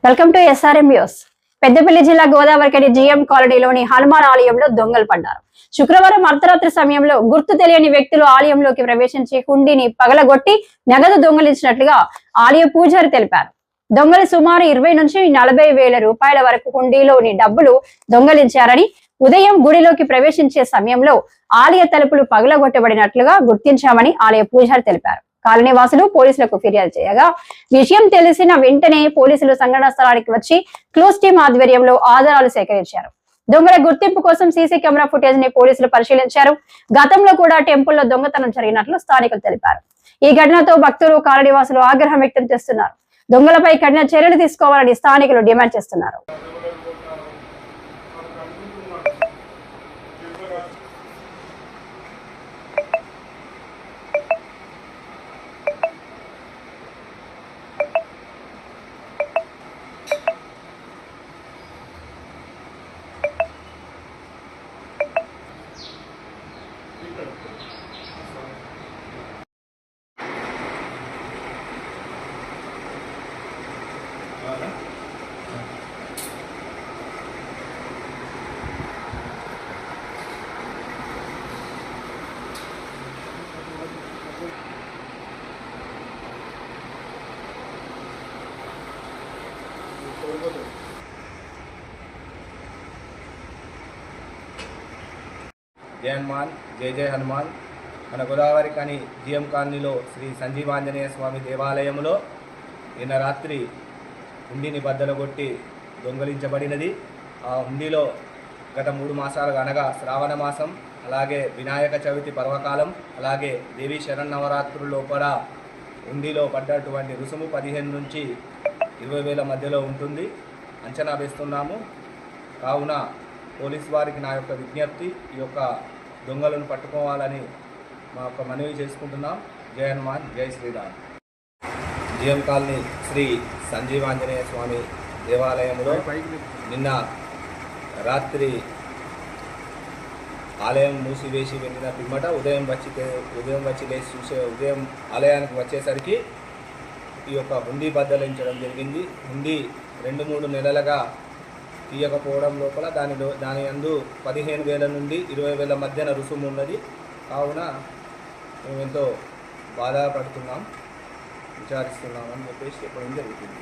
Welcome to SRM news. Peddapalli జిల్లా Godavarikhani GM కాలనీలోని హనుమాన్ ఆలయంలో దొంగలు పడ్డారు. శుక్రవారం అర్ధరాత్రి సమయంలో గుర్తు తెలియని వ్యక్తులు ఆలయంలోకి ప్రవేశించి హుండీని పగలగొట్టి నగదు దొంగలించినట్లుగా ఆలయ పూజారి తెలిపారు. దొంగలు సుమారు 20 నుంచి 40 వేల రూపాయల వరకు హుండీలోని డబ్బులు దొంగలించారని, ఉదయం గుడిలోకి ప్రవేశించే సమయంలో ఆలయ తలుపులు పగలగొట్టబడినట్లుగా గుర్తించామని ఆలయ పూజారి తెలిపారు. కాలనీ వాసులు పోలీసులకు ఫిర్యాదు చేయగా విషయం తెలిసిన వెంటనే పోలీసులు సంఘటనా స్థలానికి వచ్చి క్లోజ్ టీం ఆధ్వర్యంలో ఆధారాలు సేకరించారు. దొంగల గుర్తింపు కోసం సీసీ కెమెరా ఫుటేజ్ ని పోలీసులు పరిశీలించారు. గతంలో కూడా టెంపుల్లో దొంగతనం జరిగినట్లు స్థానికులు తెలిపారు. ఈ ఘటనతో భక్తులు, కాలనీ వాసులు ఆగ్రహం వ్యక్తం చేస్తున్నారు. దొంగలపై కఠిన చర్యలు తీసుకోవాలని స్థానికులు డిమాండ్ చేస్తున్నారు. జై హనుమాన్, జై జై హనుమాన్. మన గోదావరికని జిఎం కాలనీలో శ్రీ సంజీవాంజనేయ స్వామి దేవాలయంలో నిన్న రాత్రి హుండీని బద్దలుగొట్టి దొంగలించబడినది. ఆ హుండీలో గత 3 మాసాలుగా అనగా శ్రావణ మాసం, అలాగే వినాయక చవితి పర్వకాలం, అలాగే దేవీ శరన్నవరాత్రుల లోపల హుండీలో పడ్డటువంటి రుసుము 15 నుంచి 20 వేల మధ్యలో ఉంటుంది అంచనా వేస్తున్నాము. కావున పోలీసు వారికి నా యొక్క విజ్ఞప్తి, ఈ యొక్క దొంగలను పట్టుకోవాలని మా యొక్క మనవి చేసుకుంటున్నాం. జై హనుమాన్, జై శ్రీరామ్. జిఎం కాలనీ శ్రీ సంజీవాంజనేయ స్వామి దేవాలయంలో నిన్న రాత్రి ఆలయం మూసివేసి వెళ్ళిన పిమ్మట ఉదయం వచ్చి లేచి ఉదయం ఆలయానికి వచ్చేసరికి ఈ యొక్క హుండీ బద్దలించడం జరిగింది. హుండీ 2-3 నెలలుగా తీయకపోవడం లోపల దాని యందు 15,000 నుండి 20,000 మధ్యన రుసుము ఉన్నది. కావున మేము ఎంతో బాధపడుతున్నాం, విచారిస్తున్నామని చెప్పేసి చెప్పడం జరుగుతుంది.